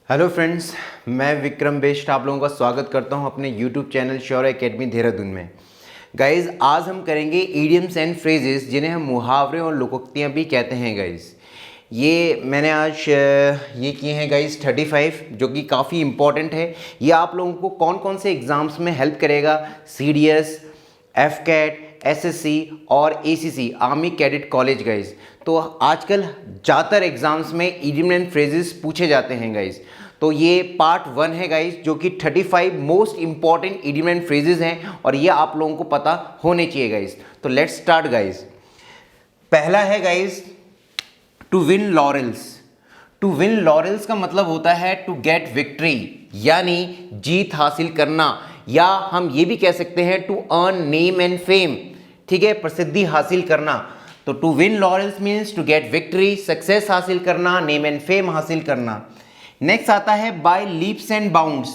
Hello friends, मैं Vikram best आप लोगों का स्वागत करता हूं अपने YouTube channel sure academy Dehradun में। गाइज़, आज हम करेंगे ईडियम्स एंड फ्रेजेस जिन्हें हम मुहावरे और लोकोक्तियां भी कहते हैं। गाइज़, ये मैंने आज ये किए हैं गाइज़ 35, जो कि काफ़ी इंपॉर्टेंट है। ये आप लोगों को कौन कौन से एग्ज़ाम्स में हेल्प करेगा, सीडीएस, एफकेट, एसएससी और ACC army cadet college. Guys, तो आजकल ज़्यादातर एग्ज़ाम्स में इडियम एंड फ्रेजेस पूछे जाते हैं। गाइज़, तो ये पार्ट 1 है गाइज़, जो कि 35 most important idiom and phrases हैं और ये आप लोगों को पता होने चाहिए। गाइज़, तो लेट्स स्टार्ट। गाइज़, पहला है guys to win laurels. To win laurels का मतलब होता है टू गेट विक्ट्री, यानी जीत हासिल करना, या हम ये भी कह सकते हैं to earn name and fame. ठीक है, प्रसिद्धि हासिल करना। तो to win laurels means to get victory, success हासिल करना, नेम एंड फेम हासिल करना। नेक्स्ट आता है by leaps and bounds.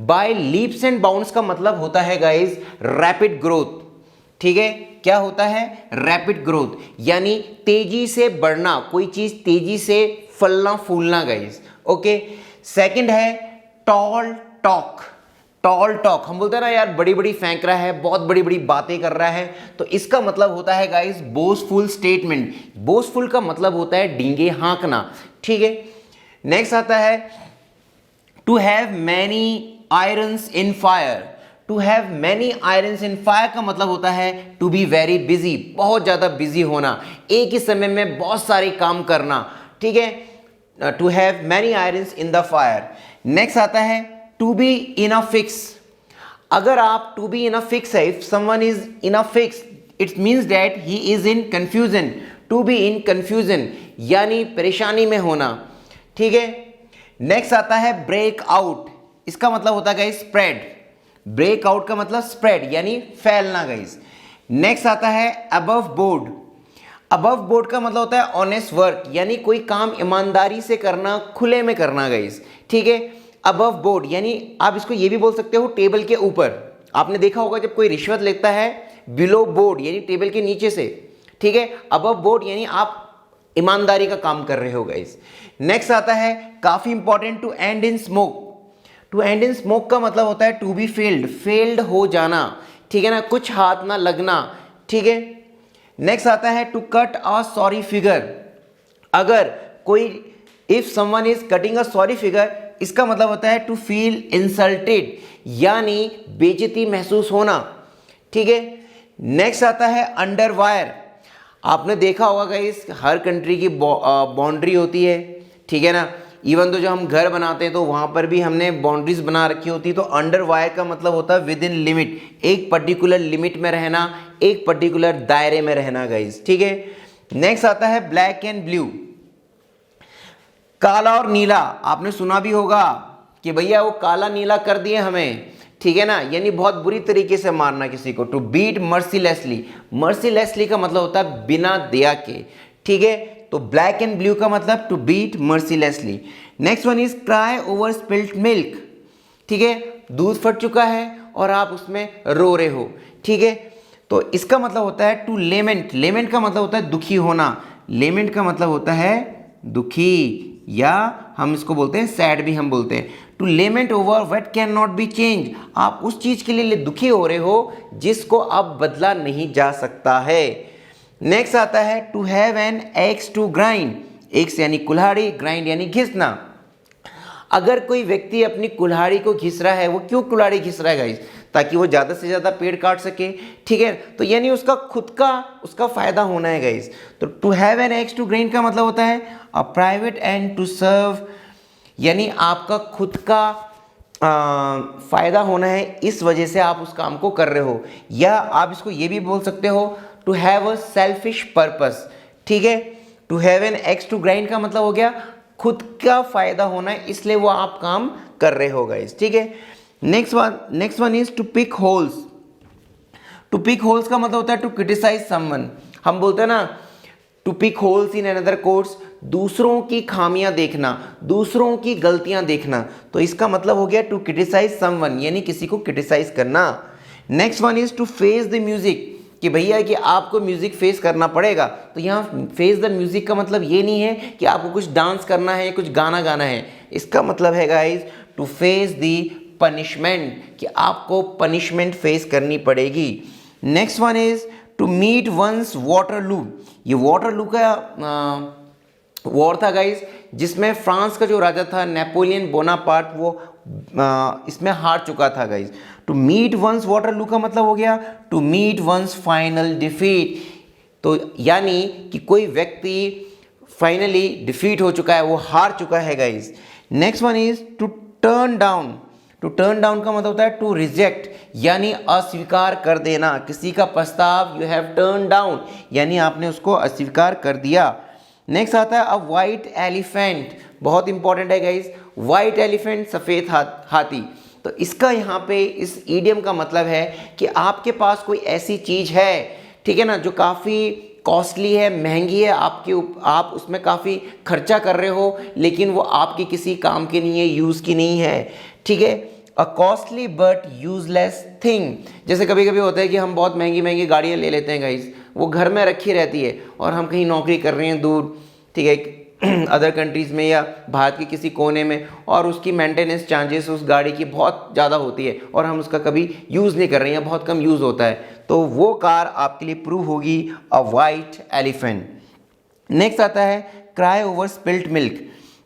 By leaps and bounds का मतलब होता है गाइज रैपिड ग्रोथ। ठीक है, क्या होता है? रैपिड ग्रोथ, यानी तेजी से बढ़ना, कोई चीज तेजी से फलना फूलना। Guys, okay. सेकंड है टॉल टॉक। टॉल टॉक, हम बोलते हैं ना यार बड़ी बड़ी फेंक रहा है, बहुत बड़ी बड़ी बातें कर रहा है, तो इसका मतलब होता है गाइज बोस्टफुल स्टेटमेंट। बोस्टफुल का मतलब होता है डींगे हाँकना। ठीक है। नेक्स्ट आता है to have many irons in fire. To have many irons in fire का मतलब होता है टू बी वेरी बिजी, बहुत ज़्यादा बिजी होना, एक ही समय में बहुत सारे काम करना। ठीक है, to have many irons in the fire. Next आता है to be in a fix. अगर आप to be in a fix है, if someone is in a fix, it means that he is in confusion. To be in confusion यानी परेशानी में होना। ठीक है। नेक्स्ट आता है ब्रेक आउट। इसका मतलब होता है गाइस स्प्रेड। ब्रेक आउट का मतलब स्प्रेड यानी फैलना। गाइस, नेक्स्ट आता है अबव बोर्ड। अबव बोर्ड का मतलब होता है ऑनेस्ट वर्क, यानी कोई काम ईमानदारी से करना, खुले में करना। गाइस, ठीक है। अबव बोर्ड यानी आप इसको ये भी बोल सकते हो टेबल के ऊपर। आपने देखा होगा जब कोई रिश्वत लेता है, बिलो बोर्ड यानी टेबल के नीचे से। ठीक है, अबव बोर्ड यानी आप ईमानदारी का काम कर रहे हो। गाइस, नेक्स्ट आता है काफी important to end in smoke. To end in smoke का मतलब होता है टू बी फेल्ड, फेल्ड हो जाना। ठीक है ना, कुछ हाथ ना लगना। ठीक है। नेक्स्ट आता है to cut a sorry figure. अगर कोई, if someone is cutting a sorry figure, इसका मतलब होता है टू फील इंसल्टेड, यानी बेइज्जती महसूस होना। ठीक है। नेक्स्ट आता है अंडर वायर। आपने देखा होगा गाइस, हर कंट्री की बाउंड्री होती है। ठीक है ना, इवन तो जब हम घर बनाते हैं तो वहाँ पर भी हमने बाउंड्रीज बना रखी होती है। तो अंडर वायर का मतलब होता है विद इन लिमिट, एक पर्टिकुलर लिमिट में रहना, एक पर्टिकुलर दायरे में रहना। गाइस, ठीक है। नेक्स्ट आता है ब्लैक एंड ब्लू। काला और नीला, आपने सुना भी होगा कि भैया वो काला नीला कर दिए हमें। ठीक है ना, यानी बहुत बुरी तरीके से मारना किसी को। To beat mercilessly. मर्सीलेसली का मतलब होता है बिना दया के। ठीक है, तो ब्लैक एंड ब्लू का मतलब to beat mercilessly. Next one is cry over spilt milk. ठीक है, दूध फट चुका है और आप उसमें रो रहे हो। ठीक है, तो इसका मतलब होता है टू लेमेंट। लेमेंट का मतलब होता है दुखी होना। लेमेंट का मतलब होता है दुखी, या हम इसको बोलते हैं सैड भी हम बोलते हैं। To lament over what can not be change. आप उस चीज के लिए दुखी हो रहे हो जिसको अब बदला नहीं जा सकता है। नेक्स्ट आता है to have an axe to grind. Axe यानी कुल्हाड़ी, ग्राइंड यानी घिसना। अगर कोई व्यक्ति अपनी कुल्हाड़ी को घिस रहा है, वो क्यों कुल्हाड़ी घिस रहा है गाइस? ताकि वो ज़्यादा से ज़्यादा पेड़ काट सके। ठीक है, तो यानी उसका खुद का उसका फायदा होना है गाइस। तो to have an axe to grind का मतलब होता है a private end to serve, यानी आपका खुद का फायदा होना है, इस वजह से आप उस काम को कर रहे हो। या आप इसको ये भी बोल सकते हो to have a selfish purpose. ठीक है, to have an axe to grind का मतलब हो गया खुद का फायदा होना है, इसलिए वो आप काम कर रहे हो गाइस। ठीक है। Next one is to pick holes. To pick holes का मतलब होता है टू क्रिटिसाइज समवन। हम बोलते हैं ना to pick holes in another course, दूसरों की खामियां देखना, दूसरों की गलतियां देखना। तो इसका मतलब हो गया टू क्रिटिसाइज समवन, यानी किसी को क्रिटिसाइज करना। Next one is to face the music, कि भैया कि आपको म्यूज़िक फेस करना पड़ेगा। तो यहाँ फेस द म्यूज़िक का मतलब ये नहीं है कि आपको कुछ डांस करना है, कुछ गाना गाना है। इसका मतलब है guys to face the punishment, कि आपको पनिशमेंट फेस करनी पड़ेगी। Next one is to meet one's Waterloo. ये वाटरलू का वॉर था गाइज, जिसमें फ्रांस का जो राजा था नेपोलियन बोनापार्ट, वो इसमें हार चुका था guys. To meet one's Waterloo का मतलब हो गया to meet one's final defeat. तो यानी कि कोई व्यक्ति फाइनली डिफीट हो चुका है, वो हार चुका है guys. Next one is to turn down. To turn down का मतलब होता है टू रिजेक्ट, यानी अस्वीकार कर देना। किसी का प्रस्ताव यू हैव टर्न डाउन, यानी आपने उसको अस्वीकार कर दिया। नेक्स्ट आता है अ वाइट एलिफेंट, बहुत इंपॉर्टेंट है गाइज। वाइट एलिफेंट, सफ़ेद हाथी। तो इसका यहाँ पे इस ईडियम का मतलब है कि आपके पास कोई ऐसी चीज़ है, ठीक है ना, जो काफ़ी कॉस्टली है, महंगी है, आप उसमें काफ़ी खर्चा कर रहे हो, लेकिन वो आपकी किसी काम की नहीं है, यूज़ की नहीं है, ठीक है। A costly but useless thing. जैसे कभी कभी होता है कि हम बहुत महंगी महंगी गाड़ियाँ ले लेते हैं गाइस, वो घर में रखी रहती है और हम कहीं नौकरी कर रहे हैं दूर, ठीक है, अदर कंट्रीज़ में या भारत के किसी कोने में, और उसकी मेंटेनेंस चार्जेस उस गाड़ी की बहुत ज़्यादा होती है और हम उसका कभी यूज़ नहीं कर रहे हैं या बहुत कम यूज़ होता है, तो वो कार आपके लिए प्रूव होगी अ वाइट एलिफेंट। नेक्स्ट आता है क्राई ओवर स्पिल्ट मिल्क,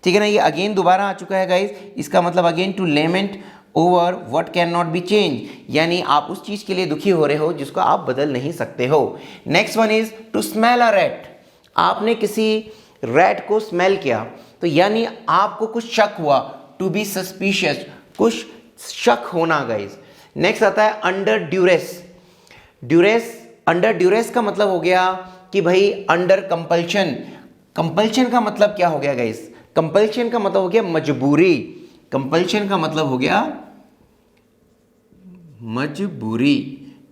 ठीक है ना। ये अगेन दोबारा आ चुका है गाइज। इसका मतलब again to lament over what can not be change, यानी आप उस चीज़ के लिए दुखी हो रहे हो जिसको आप बदल नहीं सकते हो। Next one is to smell a rat. आपने किसी रैट को स्मेल किया, तो यानी आपको कुछ शक हुआ, टू बी सस्पिशियस, कुछ शक होना गाइज। नेक्स्ट आता है अंडर ड्यूरेस। अंडर ड्यूरेस का मतलब हो गया कि भाई अंडर कंपल्शन। कंपल्शन का मतलब क्या हो गया गाइज? कंपल्शन का मतलब हो गया मजबूरी। कंपल्शन का मतलब हो गया मजबूरी,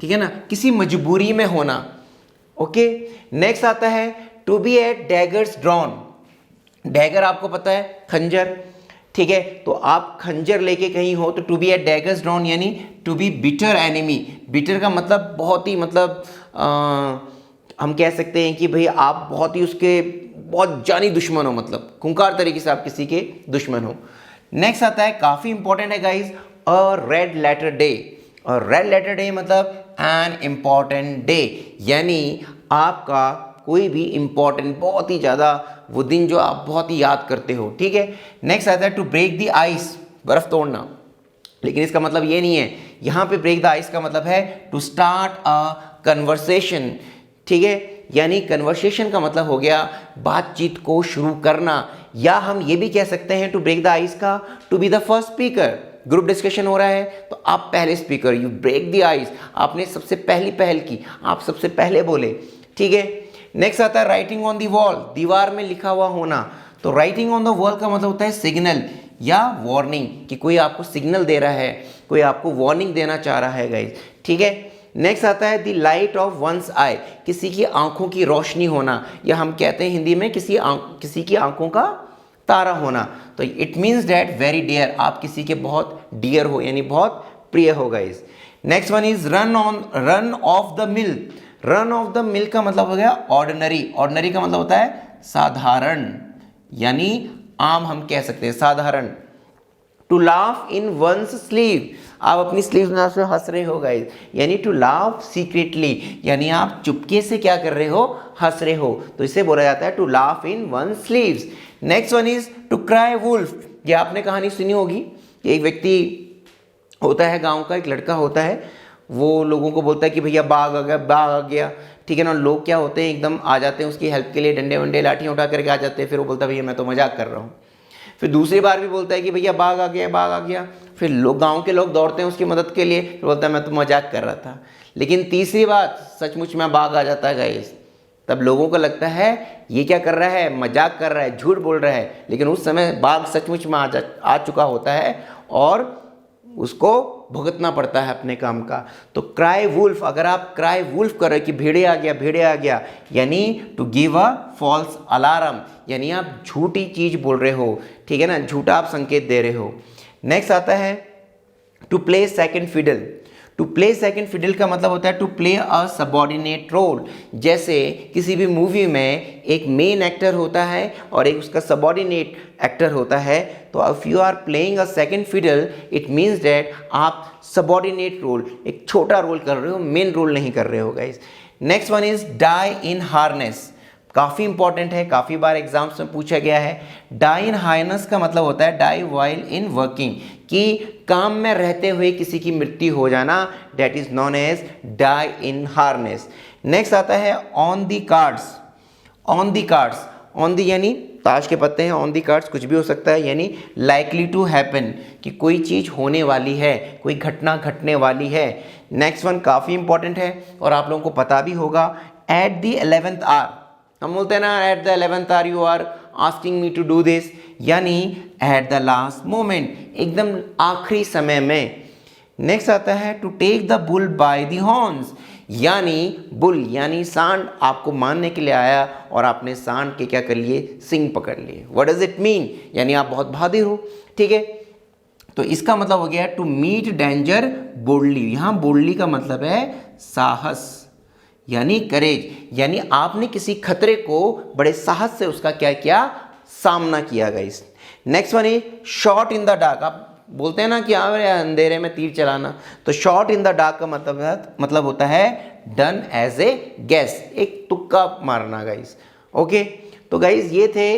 ठीक है ना, किसी मजबूरी में होना। ओके, नेक्स्ट आता है to be at daggers drawn. Dagger आपको पता है खंजर, ठीक है, तो आप खंजर लेके कहीं हो तो to be at daggers drawn यानी to be bitter enemy. Bitter का मतलब बहुत ही मतलब हम कह सकते हैं कि भाई आप बहुत ही उसके बहुत जानी दुश्मन हो, मतलब खूंखार तरीके से आप किसी के दुश्मन हो। नेक्स्ट आता है काफ़ी इंपॉर्टेंट है गाइज, अ रेड लेटर डे। और रेड लेटर डे मतलब एन इम्पॉर्टेंट डे, यानी आपका कोई भी इंपॉर्टेंट, बहुत ही ज़्यादा वो दिन जो आप बहुत ही याद करते हो, ठीक है। नेक्स्ट आता है टू ब्रेक द आइस, बर्फ तोड़ना, लेकिन इसका मतलब ये नहीं है। यहाँ पे ब्रेक द आइस का मतलब है टू स्टार्ट अ कन्वर्सेशन, ठीक है, यानी कन्वर्सेशन का मतलब हो गया बातचीत को शुरू करना, या हम ये भी कह सकते हैं टू ब्रेक द आइस का to be the first speaker. Group discussion हो रहा है तो आप पहले speaker, you break the ice, आपने सबसे पहली पहल की, आप सबसे पहले बोले, ठीक है। नेक्स्ट आता है राइटिंग ऑन द वॉल, दीवार में लिखा हुआ होना। तो राइटिंग ऑन द वॉल का मतलब होता है सिग्नल या वार्निंग, कि कोई आपको सिग्नल दे रहा है, कोई आपको वार्निंग देना चाह रहा है गाइस, ठीक है। नेक्स्ट आता है the light of one's eye, किसी की आंखों की रोशनी होना, या हम कहते हैं हिंदी में किसी की आंखों का तारा होना। तो it means that very dear, आप किसी के बहुत डियर हो, यानी बहुत प्रिय हो guys. Next one is run of the mill. Run of the mill का मतलब हो गया ऑर्डिनरी। ऑर्डिनरी का मतलब होता है साधारण, यानी आम हम कह सकते हैं साधारण। To laugh in one's sleeve, आप अपनी स्लीव में से हंस रहे हो गाइस, यानी टू लाफ सीक्रेटली, यानी आप चुपके से क्या कर रहे हो, हंस रहे हो, तो इसे बोला जाता है to laugh in one sleeves. Next one is to cry wolf. ये आपने कहानी सुनी होगी कि एक व्यक्ति होता है गांव का, एक लड़का होता है, वो लोगों को बोलता है कि भैया बाघ आ गया, बाघ आ गया, ठीक है ना। लोग क्या होते हैं एकदम आ जाते हैं उसकी हेल्प के लिए, डंडे वंडे लाठियाँ उठा करके आ जाते हैं। फिर वो बोलता है भैया मैं तो मजाक कर रहा हूँ। फिर दूसरी बार भी बोलता है कि भैया बाघ आ गया, बाघ आ गया। फिर लोग, गांव के लोग दौड़ते हैं उसकी मदद के लिए, फिर बोलता है मैं तो मजाक कर रहा था। लेकिन तीसरी बात सचमुच में बाघ आ जाता है गाइस, तब लोगों को लगता है ये क्या कर रहा है, मजाक कर रहा है, झूठ बोल रहा है, लेकिन उस समय बाघ सचमुच में आ चुका होता है और उसको भुगतना पड़ता है अपने काम का। तो क्राई वुल्फ, अगर आप क्राई वुल्फ कर रहे कि भेड़े आ गया, भेड़े आ गया, यानी to give a false alarm, यानी आप झूठी चीज़ बोल रहे हो, ठीक है ना, झूठा आप संकेत दे रहे हो। नेक्स्ट आता है to play second fiddle. To play second fiddle का मतलब होता है to play a subordinate role. जैसे किसी भी मूवी में एक मेन एक्टर होता है और एक उसका सबॉर्डिनेट एक्टर होता है, तो if you are playing a second fiddle it means that आप सबॉर्डिनेट रोल, एक छोटा रोल कर रहे हो, मेन रोल नहीं कर रहे हो guys. Next one is die in harness, काफ़ी इंपॉर्टेंट है, काफ़ी बार एग्जाम्स में पूछा गया है। डाई इन हार्नेस का मतलब होता है डाई वाइल इन वर्किंग, कि काम में रहते हुए किसी की मृत्यु हो जाना, that is known as die in harness. Next आता है on the cards. On the cards, on the यानी ताश के पत्ते हैं, ऑन दी कार्ड्स कुछ भी हो सकता है, यानी लाइकली टू हैपन, कि कोई चीज़ होने वाली है, कोई घटना घटने वाली है। नेक्स्ट वन काफ़ी इंपॉर्टेंट है और आप लोगों को पता भी होगा, एट द 11th आवर, हम बोलते हैं ना at the 11th hour you are asking me to do this, यानी एट द लास्ट मोमेंट, एकदम आखिरी समय में। नेक्स्ट आता है to take the bull by the horns, यानी बुल यानी सांड आपको मारने के लिए आया और आपने सांड के क्या कर लिए, सिंग पकड़ लिए। व्हाट डज इट मीन, यानी आप बहुत बहादुर हो, ठीक है। तो इसका मतलब हो गया टू मीट डेंजर बोल्डली। यहाँ बोल्डली का मतलब है साहस यानी करेज, यानी आपने किसी खतरे को बड़े साहस से उसका क्या किया, सामना किया गाइस। नेक्स्ट वन है शॉट इन द डार्क। आप बोलते हैं ना कि अंधेरे में तीर चलाना, तो शॉट इन द डार्क का मतलब होता है डन एज ए गेस, एक तुक्का मारना गाइस। ओके, तो गाइस ये थे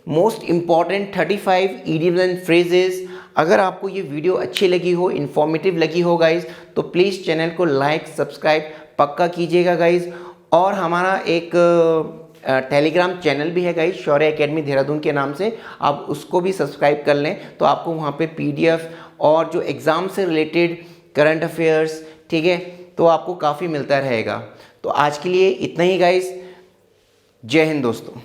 most important 35 idioms and phrases. अगर आपको ये वीडियो अच्छी लगी हो, इन्फॉर्मेटिव लगी हो गाइस, तो प्लीज़ चैनल को लाइक सब्सक्राइब पक्का कीजिएगा गाइस। और हमारा एक टेलीग्राम चैनल भी है गाइस, शौर्य एकेडमी देहरादून के नाम से, आप उसको भी सब्सक्राइब कर लें, तो आपको वहाँ पे PDF और जो एग्ज़ाम से रिलेटेड करंट अफेयर्स, ठीक है, तो आपको काफ़ी मिलता रहेगा। तो आज के लिए इतना ही गाइस, जय हिंद दोस्तों।